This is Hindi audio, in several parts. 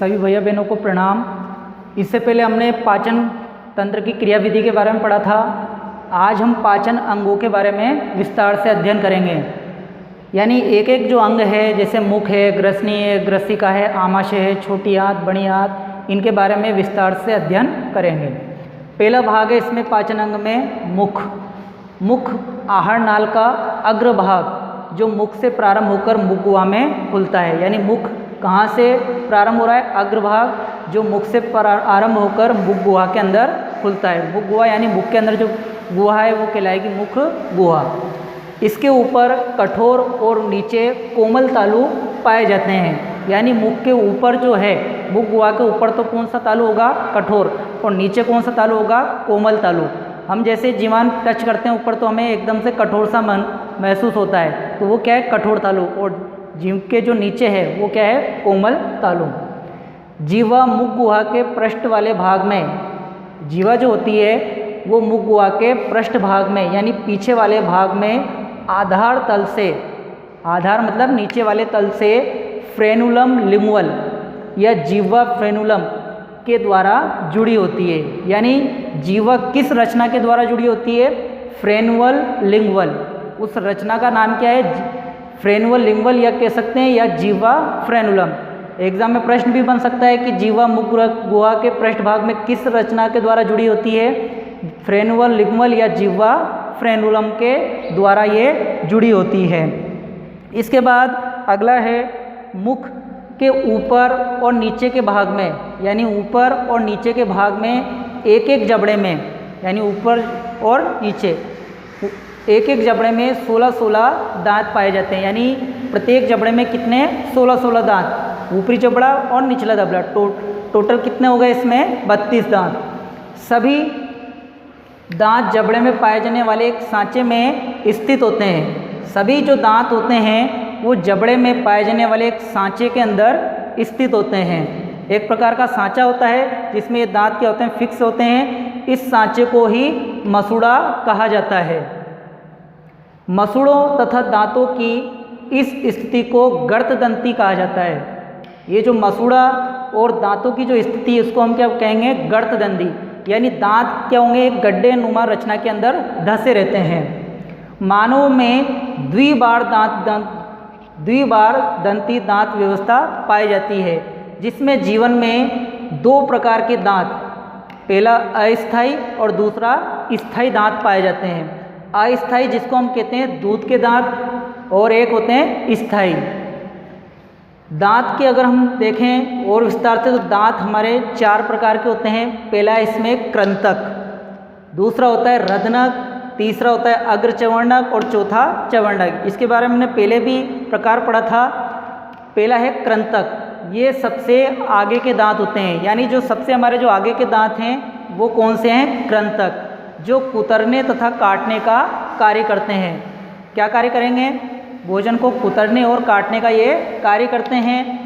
सभी भैया बहनों को प्रणाम। इससे पहले हमने पाचन तंत्र की क्रियाविधि के बारे में पढ़ा था। आज हम पाचन अंगों के बारे में विस्तार से अध्ययन करेंगे। यानी एक एक जो अंग है, जैसे मुख है, ग्रसनी है, ग्रसिका है, आमाशय है, छोटी आंत, बड़ी आंत, इनके बारे में विस्तार से अध्ययन करेंगे। पहला भाग है इसमें पाचन अंग में मुख। मुख आहार नाल का अग्रभाग जो मुख से प्रारंभ होकर मुख गुहा में खुलता है। यानी मुख कहाँ से प्रारंभ हो रहा है? अग्रभाग जो मुख से आरंभ होकर मुख गुहा के अंदर खुलता है। मुख गुहा यानी मुख के अंदर जो गुहा है वो कहलाएगी मुख गुहा। इसके ऊपर कठोर और नीचे कोमल तालु पाए जाते हैं। यानी मुख के ऊपर जो है, मुख गुहा के ऊपर तो कौन सा तालु होगा? कठोर। और नीचे कौन सा तालु होगा? कोमल तालु। हम जैसे जीवान टच करते हैं ऊपर तो हमें एकदम से कठोर सा मन महसूस होता है, तो वो क्या है? कठोर तालु। और जीव के जो नीचे है वो क्या है? कोमल तालु। जीवा मुख गुहा के पृष्ठ वाले भाग में, जीवा जो होती है वो मुख गुहा के पृष्ठ भाग में यानी पीछे वाले भाग में आधार तल से, आधार मतलब नीचे वाले तल से फ्रेनुलम लिंगुअल या जीवा फ्रेनुलम के द्वारा जुड़ी होती है। यानी जीवा किस रचना के द्वारा जुड़ी होती है? फ्रेनुअल लिंगुअल। उस रचना का नाम क्या है? फ्रेनुअल लिंगुअल या कह सकते हैं या जीवा फ्रेनुलम। एग्जाम में प्रश्न भी बन सकता है कि जीवा मुख गुहा के पृष्ठभाग में किस रचना के द्वारा जुड़ी होती है? फ्रेनुअल लिंगुअल या जीवा फ्रेनुलम के द्वारा ये जुड़ी होती है। इसके बाद अगला है मुख के ऊपर और नीचे के भाग में, यानी ऊपर और नीचे के भाग में एक एक जबड़े में, यानी ऊपर और नीचे एक एक जबड़े में 16-16 दांत पाए जाते हैं। यानी प्रत्येक जबड़े में कितने? 16-16 दांत, ऊपरी जबड़ा और निचला जबड़ा। टोटल कितने हो गए इसमें? 32 दांत। सभी दांत जबड़े में पाए जाने वाले एक सांचे में स्थित होते हैं। सभी जो दांत होते हैं वो जबड़े में पाए जाने वाले एक सांचे के अंदर स्थित होते हैं। एक प्रकार का सांचा होता है जिसमें ये दांत क्या होते हैं? फिक्स होते हैं। इस सांचे को ही मसूड़ा कहा जाता है। मसूड़ों तथा दांतों की इस स्थिति को गर्तदंती कहा जाता है। ये जो मसूड़ा और दांतों की जो स्थिति है उसको हम क्या कहेंगे? गर्तदंती। यानी दांत क्या होंगे? एक गड्ढे नुमा रचना के अंदर धंसे रहते हैं। मानव में द्विबार दंती दांत व्यवस्था पाई जाती है, जिसमें जीवन में 2 प्रकार के दांत, पहला अस्थायी और दूसरा स्थायी दांत पाए जाते हैं। अस्थायी जिसको हम कहते हैं दूध के दांत, और एक होते हैं स्थायी दांत। के अगर हम देखें और विस्तार से तो दांत हमारे 4 प्रकार के होते हैं। पहला इसमें कृंतक, दूसरा होता है रदनक, तीसरा होता है अग्र चवर्णक और चौथा चवर्णक। इसके बारे में हमने पहले भी प्रकार पढ़ा था। पहला है कृंतक, ये सबसे आगे के दांत होते हैं। यानी जो सबसे हमारे जो आगे के दांत हैं वो कौन से हैं? कृंतक, जो कुतरने तथा काटने का कार्य करते हैं। क्या कार्य करेंगे? भोजन को कुतरने और काटने का ये कार्य करते हैं।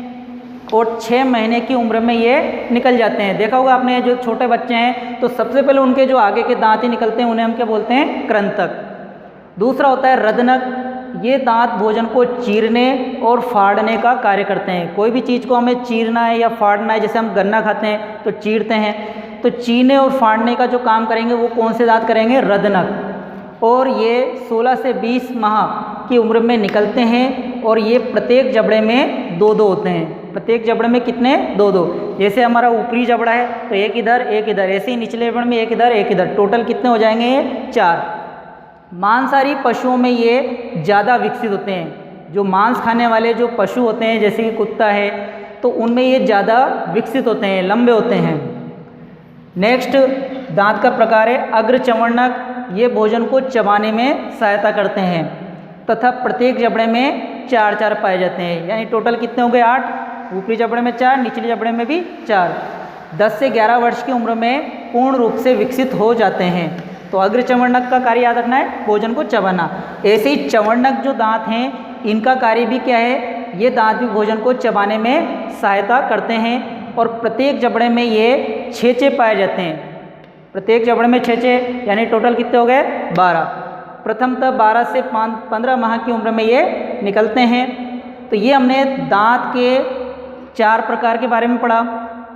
और 6 महीने की उम्र में ये निकल जाते हैं। देखा होगा आपने, जो छोटे बच्चे हैं तो सबसे पहले उनके जो आगे के दांत ही निकलते हैं, उन्हें हम क्या बोलते हैं? कृंतक। दूसरा होता है रदनक, ये दांत भोजन को चीरने और फाड़ने का कार्य करते हैं। कोई भी चीज़ को हमें चीरना है या फाड़ना है, जैसे हम गन्ना खाते हैं तो चीरते हैं, तो चीरने और फाड़ने का जो काम करेंगे वो कौन से दांत करेंगे? रदनक। और ये 16 से 20 माह की उम्र में निकलते हैं और ये प्रत्येक जबड़े में 2-2 होते हैं। प्रत्येक जबड़े में कितने? 2-2। जैसे हमारा ऊपरी जबड़ा है तो एक इधर एक इधर, ऐसे ही निचले जबड़े में एक इधर एक इधर। टोटल कितने हो जाएंगे? ये 4। मांसाहारी पशुओं में ये ज़्यादा विकसित होते हैं। जो मांस खाने वाले जो पशु होते हैं जैसे कि कुत्ता है, तो उनमें ये ज़्यादा विकसित होते हैं, लंबे होते हैं। नेक्स्ट दांत का प्रकार है अग्र चवर्णक, ये भोजन को चबाने में सहायता करते हैं तथा प्रत्येक जबड़े में 4-4 पाए जाते हैं। यानी टोटल कितने हो गए? 8। ऊपरी जबड़े में 4, निचले जबड़े में भी 4। 10 से 11 वर्ष की उम्र में पूर्ण रूप से विकसित हो जाते हैं। तो अग्र चवर्णक का कार्य याद रखना है, भोजन को चबाना। ऐसे ही चवर्णक जो दांत हैं इनका कार्य भी क्या है? ये दांत भी भोजन को चबाने में सहायता करते हैं। और प्रत्येक जबड़े में ये 6-6 पाए जाते हैं। प्रत्येक जबड़े में 6-6, यानी टोटल कितने हो गए? 12। प्रथमतः 12 से 15 माह की उम्र में ये निकलते हैं। तो ये हमने दांत के 4 प्रकार के बारे में पढ़ा।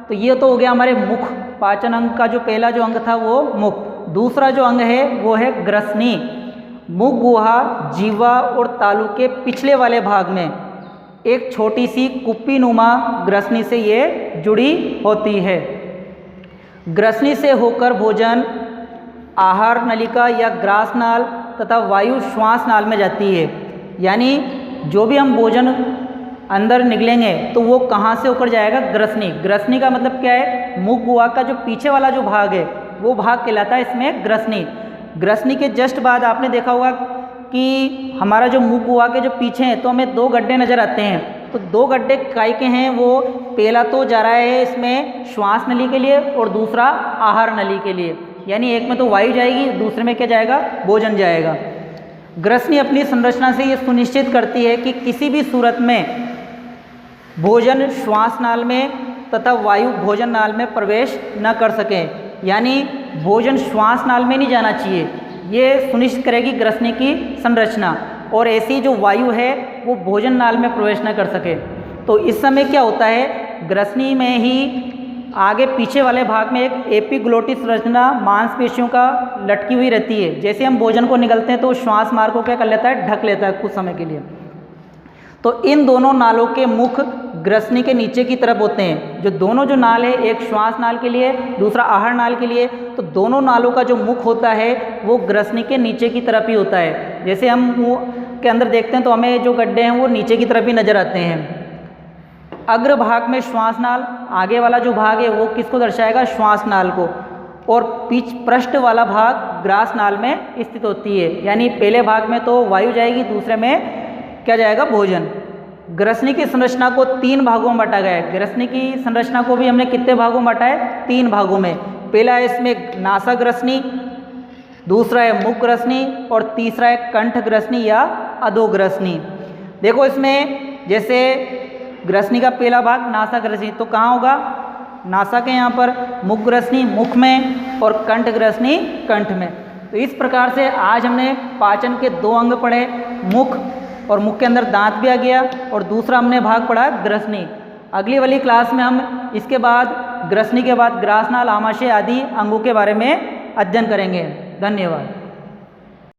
तो ये तो हो गया हमारे मुख, पाचन अंग का जो पहला जो अंग था वो मुख। दूसरा जो अंग है वो है ग्रसनी। मुख गुहा, जीवा और तालु के पिछले वाले भाग में एक छोटी सी कुप्पी नुमा ग्रसनी से ये जुड़ी होती है। ग्रसनी से होकर भोजन आहार नलिका या ग्रास नाल तथा वायु श्वास नाल में जाती है। यानी जो भी हम भोजन अंदर निकलेंगे तो वो कहाँ से होकर जाएगा? ग्रसनी। ग्रसनी का मतलब क्या है? मुख गुहा का जो पीछे वाला जो भाग है वो भाग कहलाता है इसमें ग्रसनी। ग्रसनी के जस्ट बाद आपने देखा होगा कि हमारा जो मुख गुहा के जो पीछे हैं तो हमें 2 गड्ढे नज़र आते हैं। तो 2 गड्ढे काय के हैं? वो पहला तो जा रहा है इसमें श्वास नली के लिए और दूसरा आहार नली के लिए। यानी एक में तो वायु जाएगी, दूसरे में क्या जाएगा? भोजन जाएगा। ग्रसनी अपनी संरचना से ये सुनिश्चित करती है कि किसी भी सूरत में भोजन श्वास नाल में तथा वायु भोजन नाल में प्रवेश न कर सके। यानी भोजन श्वास नाल में नहीं जाना चाहिए, ये सुनिश्चित करेगी ग्रसनी की संरचना। और ऐसी जो वायु है वो भोजन नाल में प्रवेश न कर सके। तो इस समय क्या होता है? ग्रसनी में ही आगे पीछे वाले भाग में एक एपिग्लोटिस संरचना मांसपेशियों का लटकी हुई रहती है। जैसे हम भोजन को निगलते हैं तो श्वास मार्ग को क्या कर लेता है? ढक लेता है कुछ समय के लिए। तो इन दोनों नालों के मुख ग्रसनी के नीचे की तरफ होते हैं। जो दोनों जो नाल है, एक श्वास नाल के लिए, दूसरा आहार नाल के लिए, तो दोनों नालों का जो मुख होता है वो ग्रसनी के नीचे की तरफ ही होता है। जैसे हम मुंह के अंदर देखते हैं तो हमें जो गड्ढे हैं वो नीचे की तरफ ही नजर आते हैं। अग्र भाग में श्वास नाल, आगे वाला जो भाग है वो किसको दर्शाएगा? श्वास नाल को। और पृष्ठ वाला भाग ग्रास नाल में स्थित होती है। यानी पहले भाग में तो वायु जाएगी, दूसरे में क्या जाएगा? भोजन। ग्रसनी की संरचना को 3 भागों में बांटा गया है। ग्रसनी की संरचना को भी हमने कितने भागों में बांटा है? 3 भागों में। पहला है इसमें नासा ग्रसनी, दूसरा है मुख ग्रसनी और तीसरा है कंठ ग्रसनी या अधोग्रसनी। देखो इसमें जैसे ग्रसनी का पहला भाग नासा ग्रसनी, तो कहाँ होगा? नासा के यहाँ पर, मुख ग्रसनी मुख में और कंठ ग्रसनी कंठ में। तो इस प्रकार से आज हमने पाचन के 2 अंग पढ़े, मुख, और मुख के अंदर दांत भी आ गया, और दूसरा हमने भाग पढ़ा ग्रसनी। अगली वाली क्लास में हम इसके बाद ग्रसनी के बाद ग्रास नाल, आमाशय आदि अंगों के बारे में अध्ययन करेंगे। धन्यवाद।